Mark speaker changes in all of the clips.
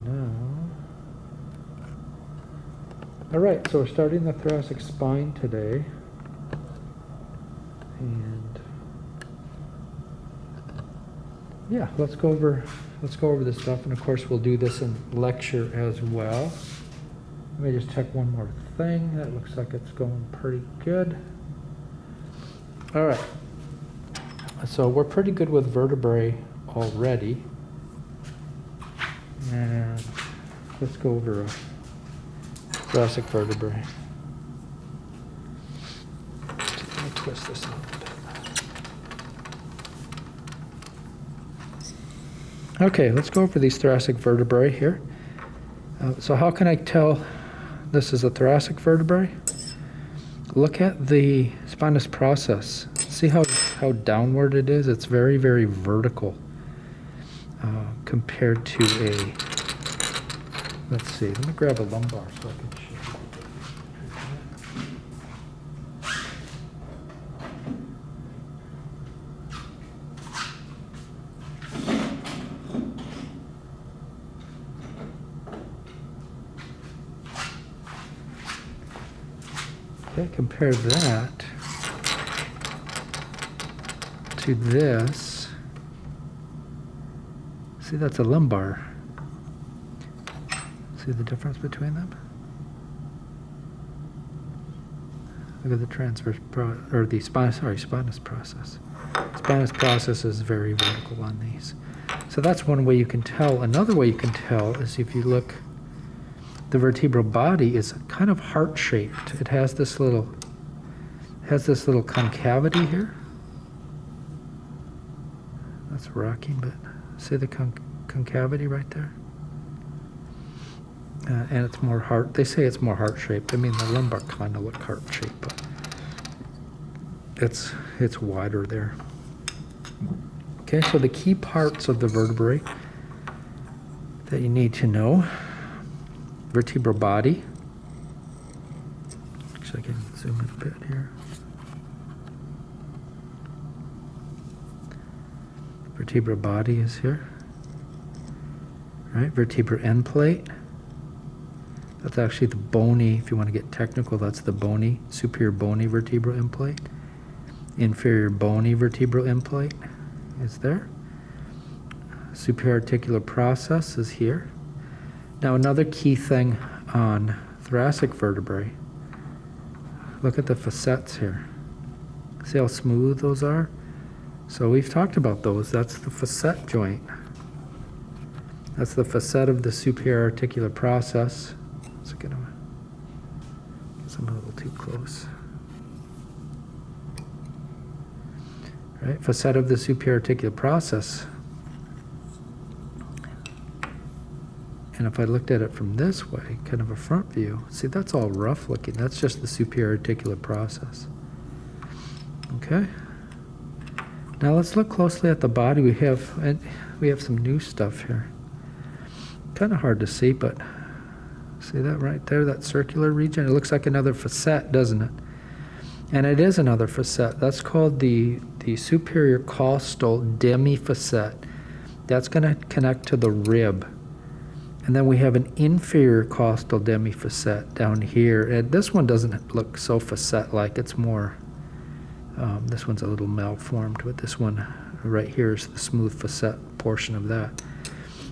Speaker 1: now. All right, so we're starting the thoracic spine today. And yeah, let's go over this stuff, and of course we'll do this in lecture as well. Let me just check one more thing. That looks like it's going pretty good. All right. So we're pretty good with vertebrae already. And let's go over thoracic vertebrae. Let me twist this a little bit. Okay, let's go over these thoracic vertebrae here. So how can I tell this is a thoracic vertebrae? Look at the spinous process. See how downward it is? It's very, very vertical compared to a, let's see, let me grab a lumbar so I can show you. Okay, compare that to this. See, that's a lumbar. See the difference between them? Look at the transverse spinous process. Spinous process is very vertical on these. So that's one way you can tell. Another way you can tell is if you look, the vertebral body is kind of heart-shaped. It has this little concavity here. That's rocking, but see the concavity right there? And it's more heart. They say it's more heart-shaped. I mean, the lumbar kind of look heart-shaped, but it's wider there. Okay, so the key parts of the vertebrae that you need to know: vertebral body. Actually, I can zoom in a bit here. Vertebral body is here. Right, vertebral end plate. That's actually the bony, if you want to get technical, that's the bony, superior bony vertebral end plate. Inferior bony vertebral end plate is there. Superior articular process is here. Now another key thing on thoracic vertebrae, look at the facets here. See how smooth those are? So we've talked about those. That's the facet joint. That's the facet of the superior articular process. It's gonna, guess I'm a little too close. Right, facet of the superior articular process. And if I looked at it from this way, kind of a front view, see that's all rough looking. That's just the superior articular process. Okay. Now let's look closely at the body. We have some new stuff here. Kind of hard to see, but see that right there, that circular region? It looks like another facet, doesn't it? And it is another facet. That's called the superior costal demifacet. That's going to connect to the rib. And then we have an inferior costal demifacet down here. And this one doesn't look so facet-like. It's more, this one's a little malformed, but this one right here is the smooth facet portion of that.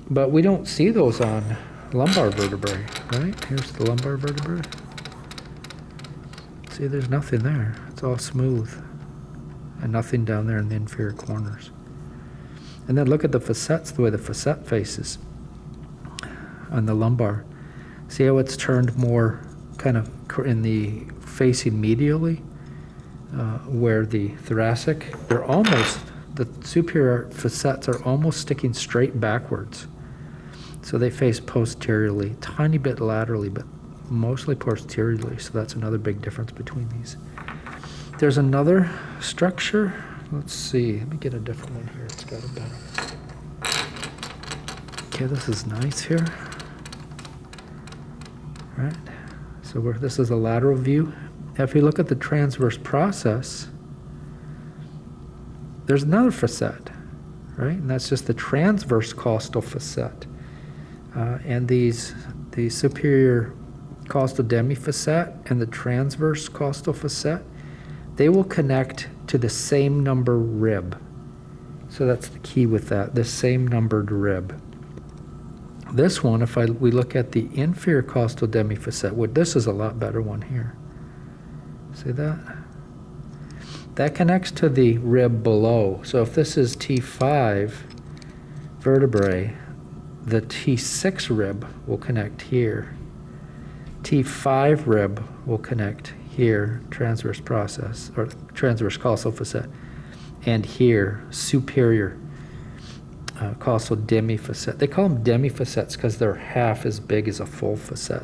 Speaker 1: But we don't see those on lumbar vertebrae, right? Here's the lumbar vertebrae. See, there's nothing there. It's all smooth. And nothing down there in the inferior corners. And then look at the facets, the way the facet faces on the lumbar. See how it's turned more kind of in the facing medially, where the thoracic, the superior facets are almost sticking straight backwards. So they face posteriorly, tiny bit laterally, but mostly posteriorly. So that's another big difference between these. There's another structure. Let's see. Let me get a different one here. It's got a better. Okay, this is nice here. Right. So this is a lateral view. If you look at the transverse process, there's another facet, right? And that's just the transverse costal facet. And the superior costal demifacet and the transverse costal facet, they will connect to the same number rib. So that's the key with that, the same numbered rib. This one, if we look at the inferior costal demifacet, this is a lot better one here. See that? That connects to the rib below. So if this is T5 vertebrae, the T6 rib will connect here. T5 rib will connect here, transverse process, or transverse costal facet, and here, superior costal demifacet. They call them demifacets because they're half as big as a full facet.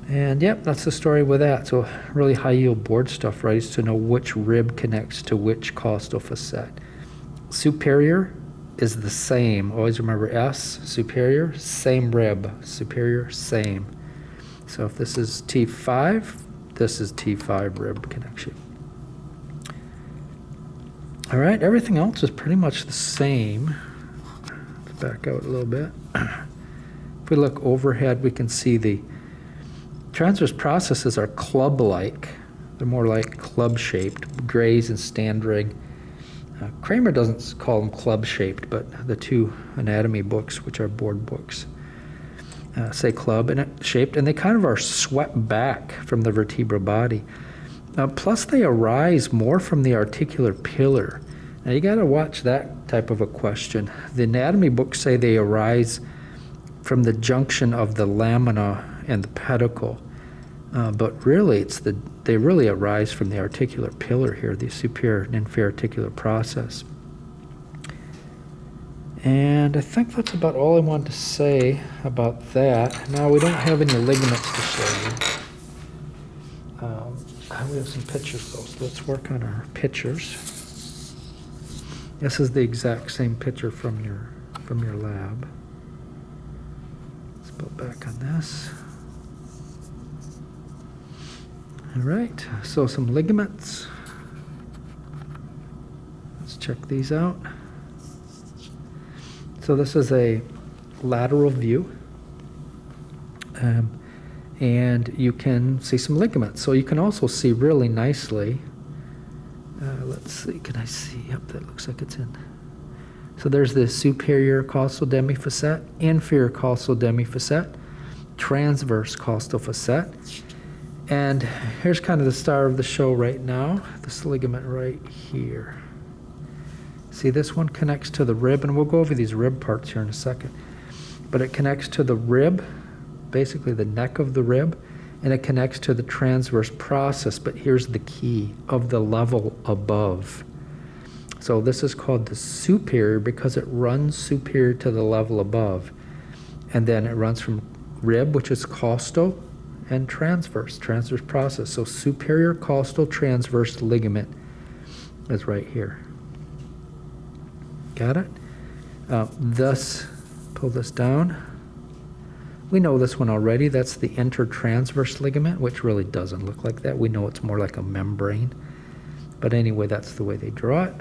Speaker 1: And yep, that's the story with that. So really high yield board stuff, right, is to know which rib connects to which costal facet. Superior is the same. Always remember S, superior, same rib. Superior, same. So if this is T5, this is T5 rib connection. All right, everything else is pretty much the same. Let's back out a little bit. If we look overhead, we can see the transverse processes are club-like. They're more like club-shaped, Gray's and Standrig. Kramer doesn't call them club-shaped, but the two anatomy books, which are board books, say club-shaped, and they kind of are swept back from the vertebral body. Plus, they arise more from the articular pillar. Now, you got to watch that type of a question. The anatomy books say they arise from the junction of the lamina and the pedicle, but really, they really arise from the articular pillar here, the superior and inferior articular process. And I think that's about all I wanted to say about that. Now, we don't have any ligaments to show you. We have some pictures, though, so let's work on our pictures. This is the exact same picture from your lab. Let's go back on this. All right, so some ligaments. Let's check these out. So this is a lateral view. And you can see some ligaments. So you can also see really nicely. Let's see, can I see? Yep, that looks like it's in. So there's the superior costal demifacet, inferior costal demifacet, transverse costal facet. And here's kind of the star of the show right now, this ligament right here. See, this one connects to the rib, and we'll go over these rib parts here in a second. But it connects to the rib, basically the neck of the rib, and it connects to the transverse process, but here's the key, of the level above. So this is called the superior because it runs superior to the level above. And then it runs from rib, which is costal, and transverse process. So superior costal transverse ligament is right here. Got it? Thus, pull this down. We know this one already. That's the intertransverse ligament, which really doesn't look like that. We know it's more like a membrane. But anyway, that's the way they draw it.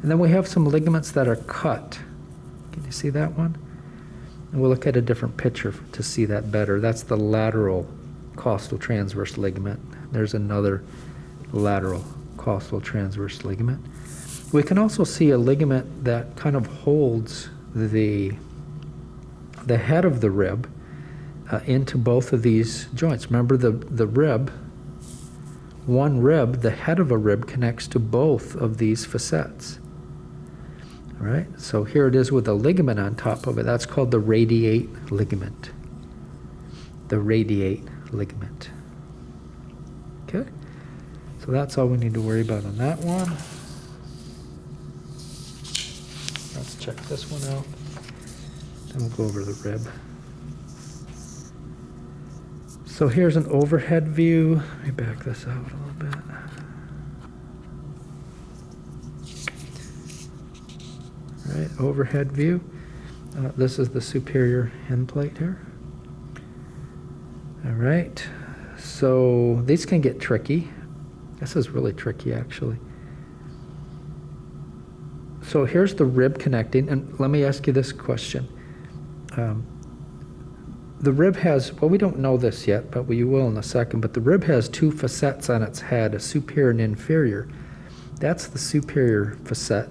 Speaker 1: And then we have some ligaments that are cut. Can you see that one? And we'll look at a different picture to see that better. That's the lateral costal transverse ligament. There's another lateral costal transverse ligament. We can also see a ligament that kind of holds the head of the rib into both of these joints. Remember the rib, one rib, the head of a rib connects to both of these facets. All right, so here it is with a ligament on top of it. That's called the radiate ligament. The radiate ligament. Okay, so that's all we need to worry about on that one. Let's check this one out. Then we'll go over the rib. So here's an overhead view. Let me back this out a little bit. All right, overhead view. This is the superior end plate here. All right, so these can get tricky. This is really tricky, actually. So here's the rib connecting, and let me ask you this question. The rib has, well, we don't know this yet, but we will in a second, but the rib has two facets on its head, a superior and inferior. That's the superior facet.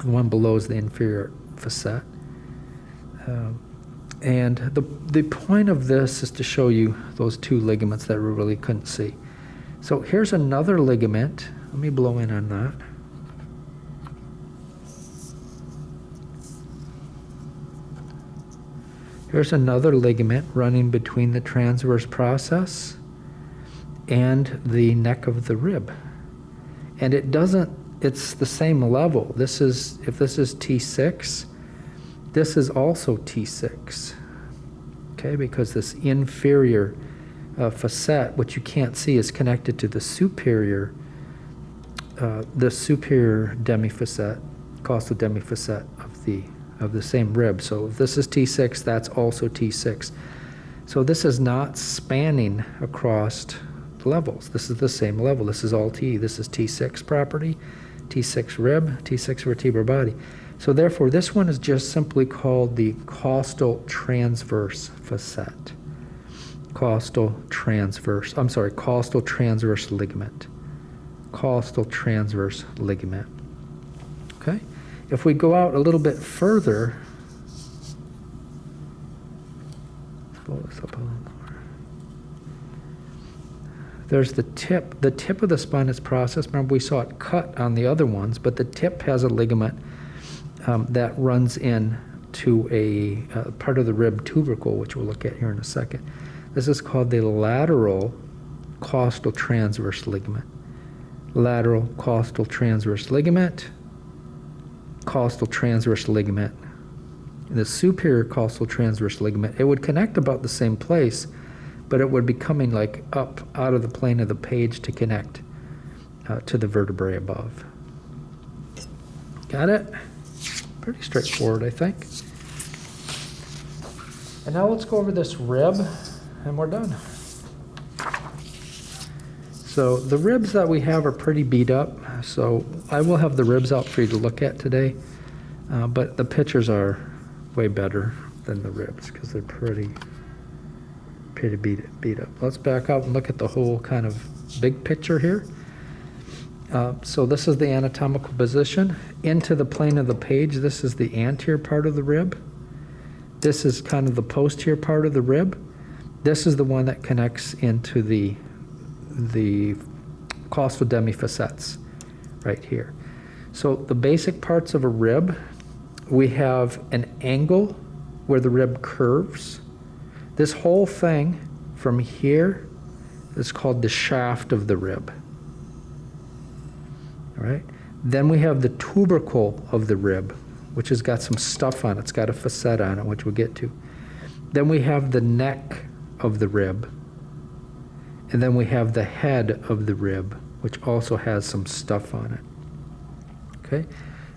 Speaker 1: The one below is the inferior facet. And the point of this is to show you those two ligaments that we really couldn't see. So here's another ligament. Let me blow in on that. Here's another ligament running between the transverse process and the neck of the rib. And it doesn't, it's the same level. This is, if this is T6, this is also T6. Okay, because this inferior facet, which you can't see, is connected to the superior demifacet, costal demifacet of the same rib. So if this is T6, that's also T6. So this is not spanning across levels. This is the same level. This is all T. This is T6 property, T6 rib, T6 vertebral body. So therefore, this one is just simply called the costal transverse facet. Costal transverse ligament. Costal transverse ligament. Okay? If we go out a little bit further, let's blow this up a little more. There's the tip. The tip of the spinous process, remember we saw it cut on the other ones, but the tip has a ligament that runs in to a part of the rib tubercle, which we'll look at here in a second. This is called the lateral costal transverse ligament. Lateral costal transverse ligament. Costal transverse ligament. The superior costal transverse ligament, it would connect about the same place, but it would be coming like up out of the plane of the page to connect to the vertebrae above. Got it? Pretty straightforward, I think. And now let's go over this rib, and we're done. So the ribs that we have are pretty beat up, so I will have the ribs out for you to look at today, but the pictures are way better than the ribs because they're pretty beat up. Let's back up and look at the whole kind of big picture here. So this is the anatomical position. Into the plane of the page, this is the anterior part of the rib. This is kind of the posterior part of the rib. This is the one that connects into the costal demifacets right here. So the basic parts of a rib, we have an angle where the rib curves. This whole thing from here is called the shaft of the rib. All right. Then we have the tubercle of the rib, which has got some stuff on it. It's got a facet on it, which we'll get to. Then we have the neck of the rib. And then we have the head of the rib, which also has some stuff on it. Okay?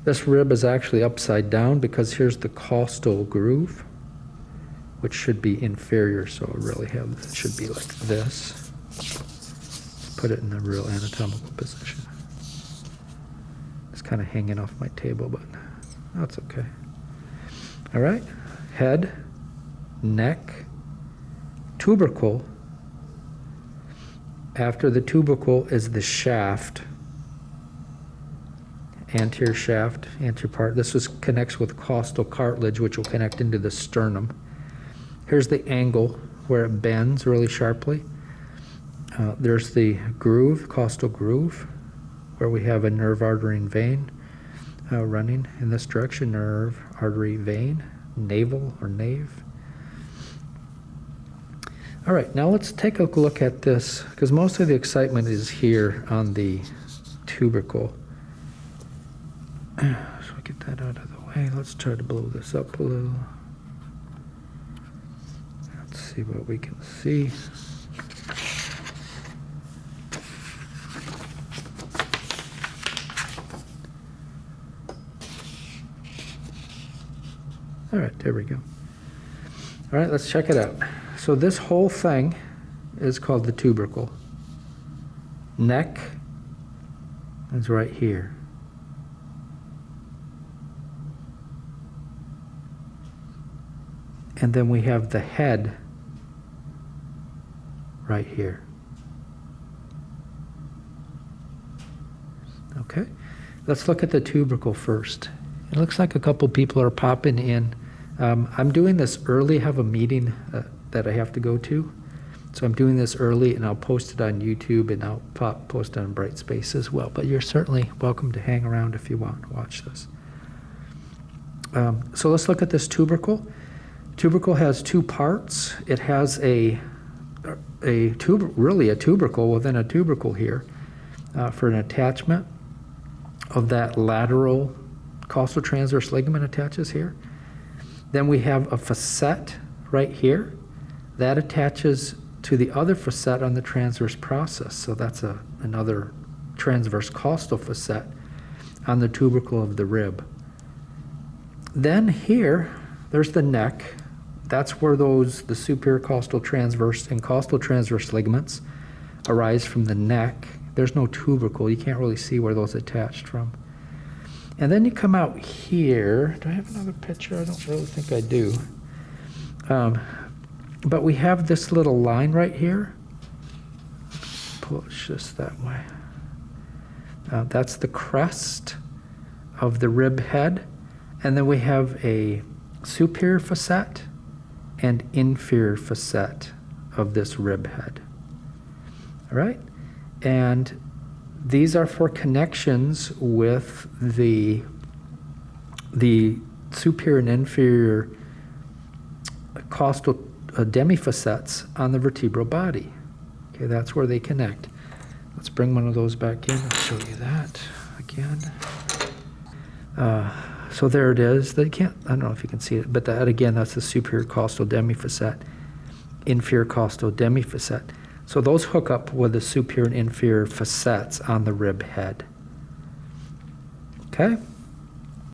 Speaker 1: This rib is actually upside down because here's the costal groove, which should be inferior, so it really it should be like this. Put it in the real anatomical position. It's kind of hanging off my table, but that's okay. All right, head, neck, tubercle. After the tubercle is the shaft, anterior shaft, anterior part. This connects with costal cartilage, which will connect into the sternum. Here's the angle where it bends really sharply. There's the groove, costal groove, where we have a nerve, artery, and vein running in this direction. Nerve, artery, vein, navel or nave. All right, now let's take a look at this, because most of the excitement is here on the tubercle. So get that out of the way. Let's try to blow this up a little. Let's see what we can see. All right, there we go. All right, let's check it out. So this whole thing is called the tubercle. Neck is right here. And then we have the head right here. Okay, let's look at the tubercle first. It looks like a couple people are popping in. I'm doing this early, I have a meeting that I have to go to. So I'm doing this early, and I'll post it on YouTube, and I'll post it on Brightspace as well. But you're certainly welcome to hang around if you want to watch this. So let's look at this tubercle. Tubercle has two parts. It has a tubercle within a tubercle here for an attachment of that lateral costal transverse ligament attaches here. Then we have a facet right here that attaches to the other facet on the transverse process. So that's another transverse costal facet on the tubercle of the rib. Then here, there's the neck. That's where the superior costal transverse and costal transverse ligaments arise from the neck. There's no tubercle. You can't really see where those attached from. And then you come out here. Do I have another picture? I don't really think I do. But we have this little line right here. Push this that way. That's the crest of the rib head. And then we have a superior facet and inferior facet of this rib head. All right? And these are for connections with the superior and inferior costal demifacets on the vertebral body. Okay, that's where they connect. Let's bring one of those back in. I'll show you that again. So there it is. I don't know if you can see it, but that again, that's the superior costal demifacet, inferior costal demifacet. So those hook up with the superior and inferior facets on the rib head. Okay?